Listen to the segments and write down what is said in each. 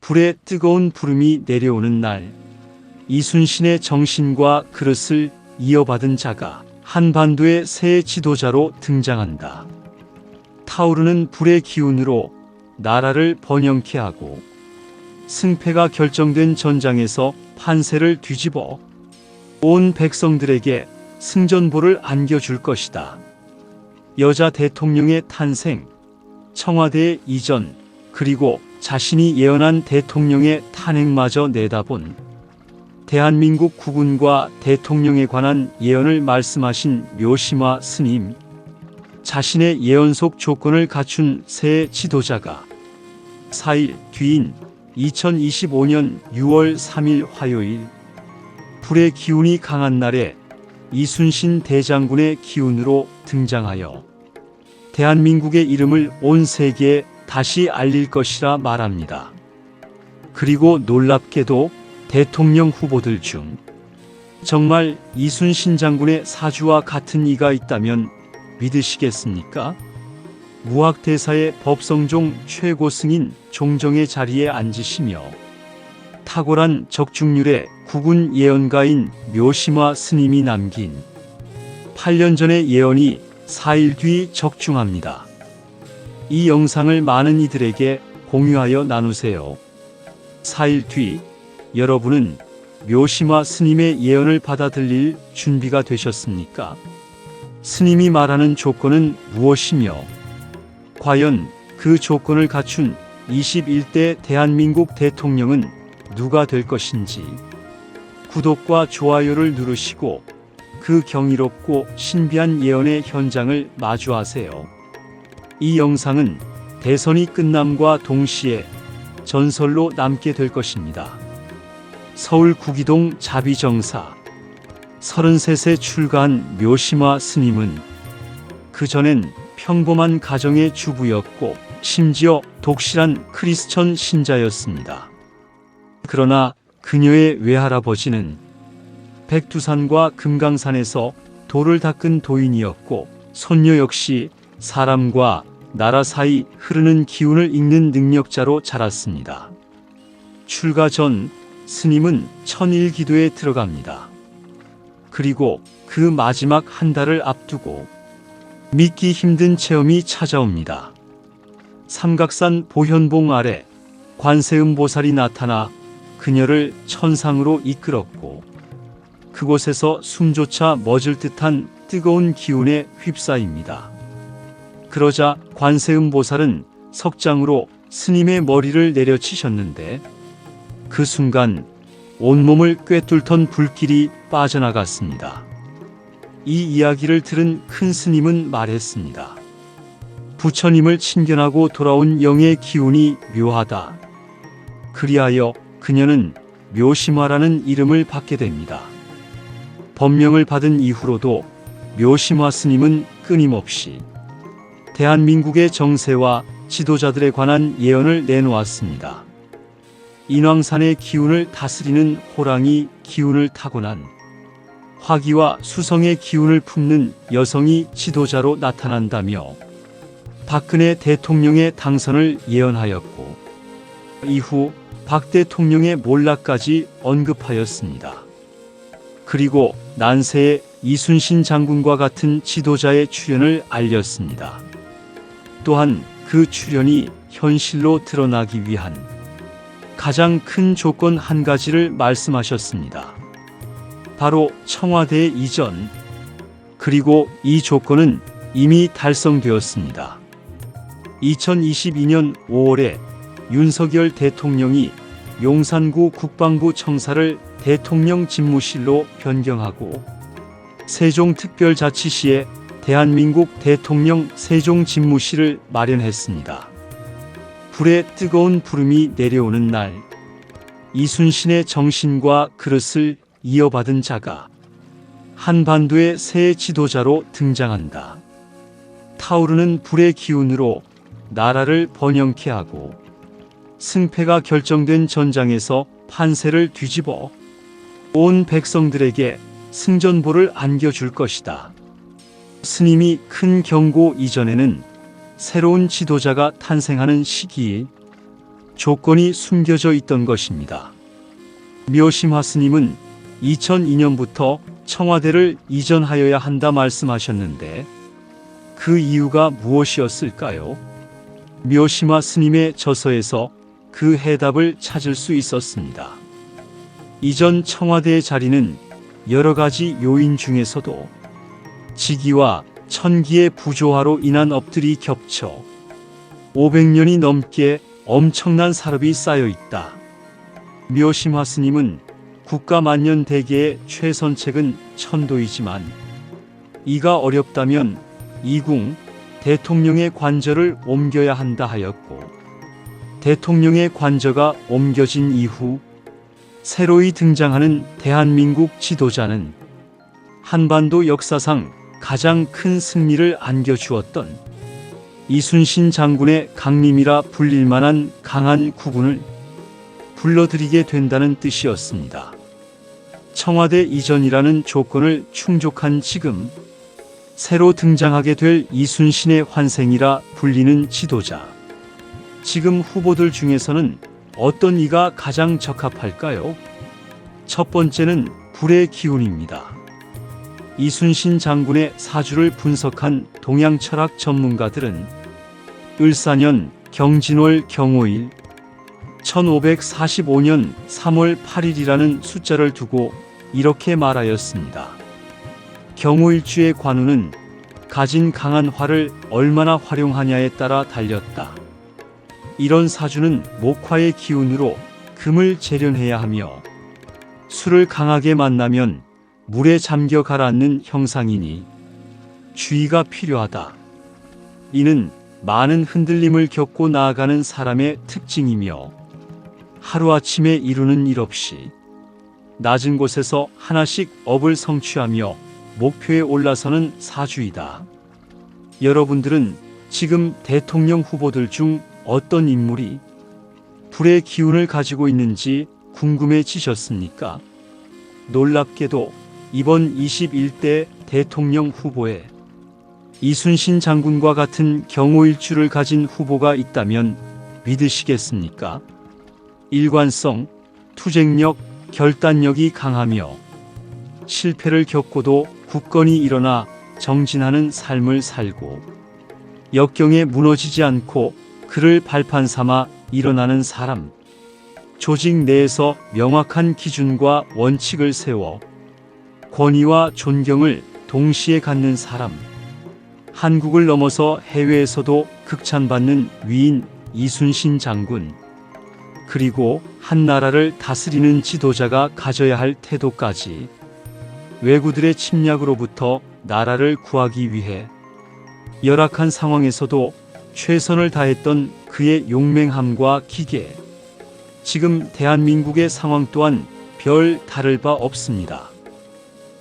불의 뜨거운 부름이 내려오는 날, 이순신의 정신과 그릇을 이어받은 자가 한반도의 새 지도자로 등장한다. 타오르는 불의 기운으로 나라를 번영케 하고 승패가 결정된 전장에서 판세를 뒤집어 온 백성들에게 승전보를 안겨줄 것이다. 여자 대통령의 탄생, 청와대의 이전, 그리고 자신이 예언한 대통령의 탄핵마저 내다본 대한민국 국군과 대통령에 관한 예언을 말씀하신 묘심화 스님, 자신의 예언 속 조건을 갖춘 새 지도자가 4일 뒤인 2025년 6월 3일 화요일, 불의 기운이 강한 날에 이순신 대장군의 기운으로 등장하여 대한민국의 이름을 온 세계에 다시 알릴 것이라 말합니다. 그리고 놀랍게도 대통령 후보들 중 정말 이순신 장군의 사주와 같은 이가 있다면 믿으시겠습니까? 무학대사의 법성종 최고 승인 종정의 자리에 앉으시며 탁월한 적중률의 국군 예언가인 묘심화 스님이 남긴 8년 전의 예언이 4일 뒤 적중합니다. 이 영상을 많은 이들에게 공유하여 나누세요. 4일 뒤 여러분은 묘심화 스님의 예언을 받아들일 준비가 되셨습니까? 스님이 말하는 조건은 무엇이며 과연 그 조건을 갖춘 21대 대한민국 대통령은 누가 될 것인지 구독과 좋아요를 누르시고 그 경이롭고 신비한 예언의 현장을 마주하세요. 이 영상은 대선이 끝남과 동시에 전설로 남게 될 것입니다. 서울 구기동 자비정사 33세 출가한 묘심화 스님은 그전엔 평범한 가정의 주부였고 심지어 독실한 크리스천 신자였습니다. 그러나 그녀의 외할아버지는 백두산과 금강산에서 돌을 닦은 도인이었고 손녀 역시 사람과 나라 사이 흐르는 기운을 읽는 능력자로 자랐습니다. 출가 전 스님은 천일 기도에 들어갑니다. 그리고 그 마지막 한 달을 앞두고 믿기 힘든 체험이 찾아옵니다. 삼각산 보현봉 아래 관세음보살이 나타나 그녀를 천상으로 이끌었고 그곳에서 숨조차 멎을 듯한 뜨거운 기운에 휩싸입니다. 그러자 관세음보살은 석장으로 스님의 머리를 내려치셨는데 그 순간 온몸을 꿰뚫던 불길이 빠져나갔습니다. 이 이야기를 들은 큰 스님은 말했습니다. 부처님을 친견하고 돌아온 영의 기운이 묘하다. 그리하여 그녀는 묘심화라는 이름을 받게 됩니다. 법명을 받은 이후로도 묘심화 스님은 끊임없이 대한민국의 정세와 지도자들에 관한 예언을 내놓았습니다. 인왕산의 기운을 다스리는 호랑이 기운을 타고난 화기와 수성의 기운을 품는 여성이 지도자로 나타난다며 박근혜 대통령의 당선을 예언하였고 이후 박 대통령의 몰락까지 언급하였습니다. 그리고 난세의 이순신 장군과 같은 지도자의 출현을 알렸습니다. 또한 그 출현이 현실로 드러나기 위한 가장 큰 조건 한 가지를 말씀하셨습니다. 바로 청와대의 이전. 그리고 이 조건은 이미 달성되었습니다. 2022년 5월에 윤석열 대통령이 용산구 국방부 청사를 대통령 집무실로 변경하고 세종특별자치시에 대한민국 대통령 세종집무실을 마련했습니다. 불의 뜨거운 부름이 내려오는 날, 이순신의 정신과 그릇을 이어받은 자가 한반도의 새 지도자로 등장한다. 타오르는 불의 기운으로 나라를 번영케 하고 승패가 결정된 전장에서 판세를 뒤집어 온 백성들에게 승전보를 안겨줄 것이다. 스님이 큰 경고 이전에는 새로운 지도자가 탄생하는 시기에 조건이 숨겨져 있던 것입니다. 묘심화 스님은 2002년부터 청와대를 이전하여야 한다 말씀하셨는데 그 이유가 무엇이었을까요? 묘심화 스님의 저서에서 그 해답을 찾을 수 있었습니다. 이전 청와대의 자리는 여러 가지 요인 중에서도 지기와 천기의 부조화로 인한 업들이 겹쳐 500년이 넘게 엄청난 산업이 쌓여 있다. 묘심화 스님은 국가만년대계의 최선책은 천도이지만 이가 어렵다면 이궁 대통령의 관저를 옮겨야 한다 하였고 대통령의 관저가 옮겨진 이후 새로이 등장하는 대한민국 지도자는 한반도 역사상 가장 큰 승리를 안겨주었던 이순신 장군의 강림이라 불릴 만한 강한 국군을 불러들이게 된다는 뜻이었습니다. 청와대 이전이라는 조건을 충족한 지금 새로 등장하게 될 이순신의 환생이라 불리는 지도자. 지금 후보들 중에서는 어떤 이가 가장 적합할까요? 첫 번째는 불의 기운입니다. 이순신 장군의 사주를 분석한 동양 철학 전문가들은 을사년 경진월 경오일 1545년 3월 8일이라는 숫자를 두고 이렇게 말하였습니다. 경오일주의 관우는 가진 강한 화를 얼마나 활용하냐에 따라 달렸다. 이런 사주는 목화의 기운으로 금을 재련해야 하며 술을 강하게 만나면 물에 잠겨 가라앉는 형상이니 주의가 필요하다. 이는 많은 흔들림을 겪고 나아가는 사람의 특징이며 하루아침에 이루는 일 없이 낮은 곳에서 하나씩 업을 성취하며 목표에 올라서는 사주이다. 여러분들은 지금 대통령 후보들 중 어떤 인물이 불의 기운을 가지고 있는지 궁금해지셨습니까? 놀랍게도 이번 21대 대통령 후보에 이순신 장군과 같은 경오일주를 가진 후보가 있다면 믿으시겠습니까? 일관성, 투쟁력, 결단력이 강하며 실패를 겪고도 굳건히 일어나 정진하는 삶을 살고 역경에 무너지지 않고 그를 발판 삼아 일어나는 사람. 조직 내에서 명확한 기준과 원칙을 세워 권위와 존경을 동시에 갖는 사람. 한국을 넘어서 해외에서도 극찬받는 위인 이순신 장군. 그리고 한 나라를 다스리는 지도자가 가져야 할 태도까지 왜구들의 침략으로부터 나라를 구하기 위해 열악한 상황에서도 최선을 다했던 그의 용맹함과 기계. 지금 대한민국의 상황 또한 별 다를 바 없습니다.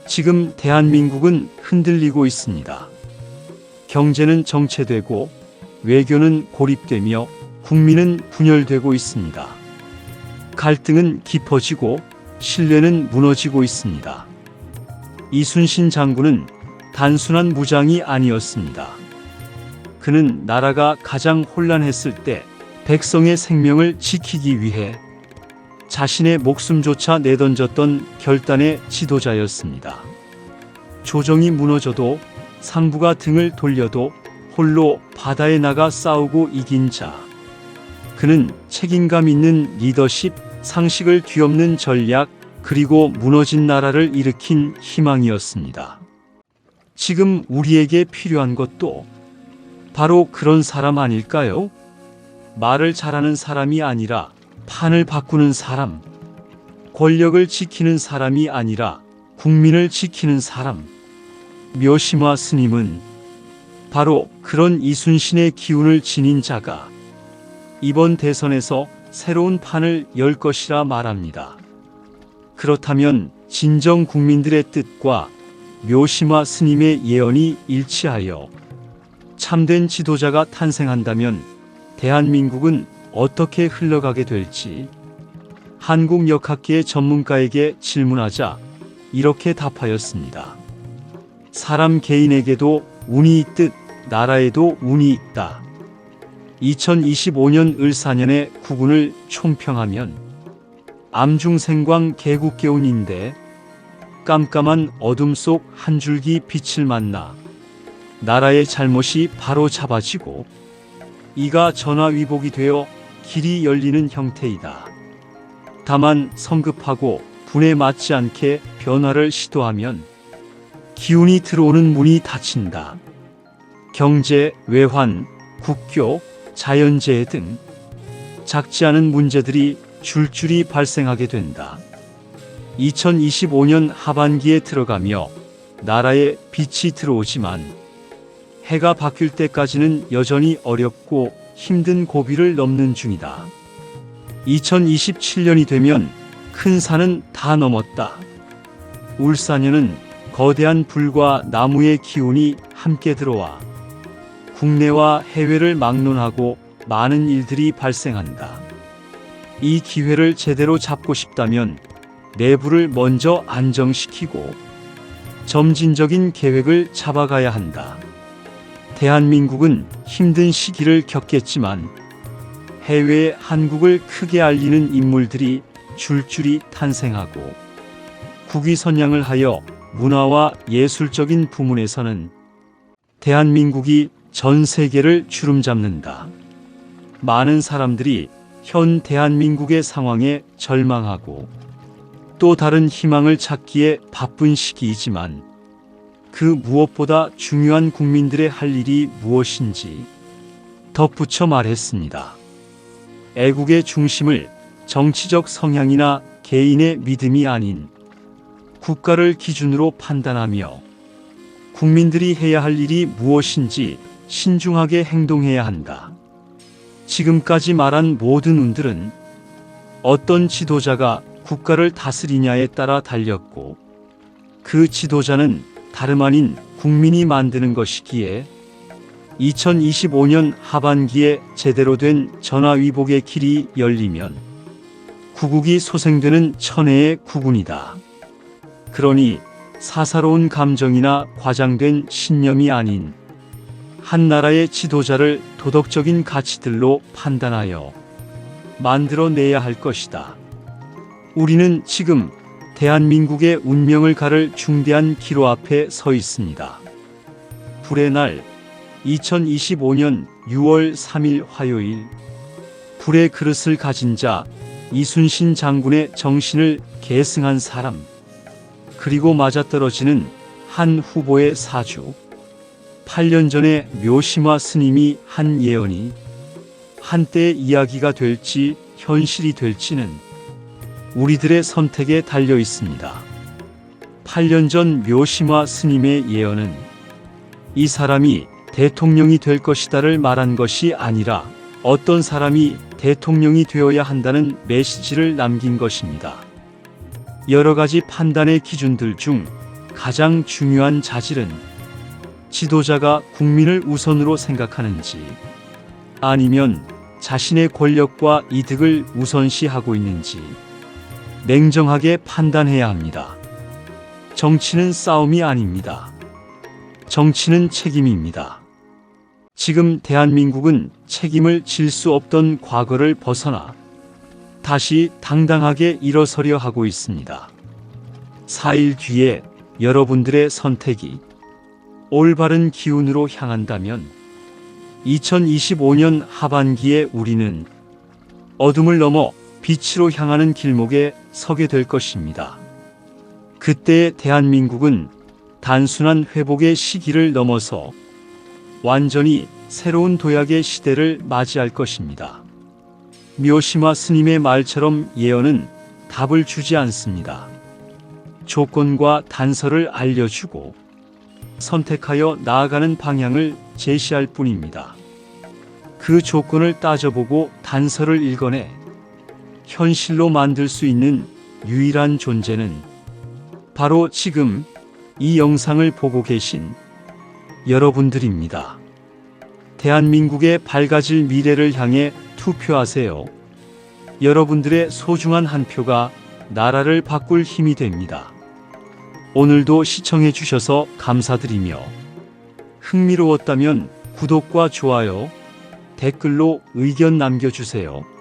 지금 대한민국은 흔들리고 있습니다. 경제는 정체되고 외교는 고립되며 국민은 분열되고 있습니다. 갈등은 깊어지고 신뢰는 무너지고 있습니다. 이순신 장군은 단순한 무장이 아니었습니다. 그는 나라가 가장 혼란했을 때 백성의 생명을 지키기 위해 자신의 목숨조차 내던졌던 결단의 지도자였습니다. 조정이 무너져도 상부가 등을 돌려도 홀로 바다에 나가 싸우고 이긴 자. 그는 책임감 있는 리더십, 상식을 뒤엎는 전략, 그리고 무너진 나라를 일으킨 희망이었습니다. 지금 우리에게 필요한 것도 바로 그런 사람 아닐까요? 말을 잘하는 사람이 아니라 판을 바꾸는 사람, 권력을 지키는 사람이 아니라 국민을 지키는 사람. 묘심화 스님은 바로 그런 이순신의 기운을 지닌 자가 이번 대선에서 새로운 판을 열 것이라 말합니다. 그렇다면 진정 국민들의 뜻과 묘심화 스님의 예언이 일치하여 참된 지도자가 탄생한다면 대한민국은 어떻게 흘러가게 될지 한국역학계의 전문가에게 질문하자 이렇게 답하였습니다. 사람 개인에게도 운이 있듯 나라에도 운이 있다. 2025년 을사년에 국운을 총평하면 암중생광 개국개운인데 깜깜한 어둠 속 한 줄기 빛을 만나 나라의 잘못이 바로 잡아지고 이가 전화위복이 되어 길이 열리는 형태이다. 다만 성급하고 분에 맞지 않게 변화를 시도하면 기운이 들어오는 문이 닫힌다. 경제, 외환, 국교, 자연재해 등 작지 않은 문제들이 줄줄이 발생하게 된다. 2025년 하반기에 들어가며 나라에 빛이 들어오지만 해가 바뀔 때까지는 여전히 어렵고 힘든 고비를 넘는 중이다. 2027년이 되면 큰 산은 다 넘었다. 울사년은 거대한 불과 나무의 기운이 함께 들어와 국내와 해외를 막론하고 많은 일들이 발생한다. 이 기회를 제대로 잡고 싶다면 내부를 먼저 안정시키고 점진적인 계획을 잡아가야 한다. 대한민국은 힘든 시기를 겪겠지만 해외에 한국을 크게 알리는 인물들이 줄줄이 탄생하고 국위선양을 하여 문화와 예술적인 부문에서는 대한민국이 전 세계를 주름잡는다. 많은 사람들이 현 대한민국의 상황에 절망하고 또 다른 희망을 찾기에 바쁜 시기이지만 그 무엇보다 중요한 국민들의 할 일이 무엇인지 덧붙여 말했습니다. 애국의 중심을 정치적 성향이나 개인의 믿음이 아닌 국가를 기준으로 판단하며 국민들이 해야 할 일이 무엇인지 신중하게 행동해야 한다. 지금까지 말한 모든 운들은 어떤 지도자가 국가를 다스리냐에 따라 달렸고 그 지도자는 다름 아닌 국민이 만드는 것이기에 2025년 하반기에 제대로 된 전화위복의 길이 열리면 구국이 소생되는 천혜의 국운이다. 그러니 사사로운 감정이나 과장된 신념이 아닌 한 나라의 지도자를 도덕적인 가치들로 판단하여 만들어내야 할 것이다. 우리는 지금 대한민국의 운명을 가를 중대한 기로 앞에 서 있습니다. 불의 날 2025년 6월 3일 화요일 불의 그릇을 가진 자 이순신 장군의 정신을 계승한 사람 그리고 맞아떨어지는 한 후보의 사주 8년 전에 묘심화 스님이 한 예언이 한때의 이야기가 될지 현실이 될지는 우리들의 선택에 달려 있습니다. 8년 전 묘심화 스님의 예언은 이 사람이 대통령이 될 것이다를 말한 것이 아니라 어떤 사람이 대통령이 되어야 한다는 메시지를 남긴 것입니다. 여러 가지 판단의 기준들 중 가장 중요한 자질은 지도자가 국민을 우선으로 생각하는지 아니면 자신의 권력과 이득을 우선시하고 있는지 냉정하게 판단해야 합니다. 정치는 싸움이 아닙니다. 정치는 책임입니다. 지금 대한민국은 책임을 질 수 없던 과거를 벗어나 다시 당당하게 일어서려 하고 있습니다. 4일 뒤에 여러분들의 선택이 올바른 기운으로 향한다면 2025년 하반기에 우리는 어둠을 넘어 빛으로 향하는 길목에 서게 될 것입니다. 그때의 대한민국은 단순한 회복의 시기를 넘어서 완전히 새로운 도약의 시대를 맞이할 것입니다. 묘심화 스님의 말처럼 예언은 답을 주지 않습니다. 조건과 단서를 알려주고 선택하여 나아가는 방향을 제시할 뿐입니다. 그 조건을 따져보고 단서를 읽어내 현실로 만들 수 있는 유일한 존재는 바로 지금 이 영상을 보고 계신 여러분들입니다. 대한민국의 밝아질 미래를 향해 투표하세요. 여러분들의 소중한 한 표가 나라를 바꿀 힘이 됩니다. 오늘도 시청해 주셔서 감사드리며 흥미로웠다면 구독과 좋아요, 댓글로 의견 남겨주세요.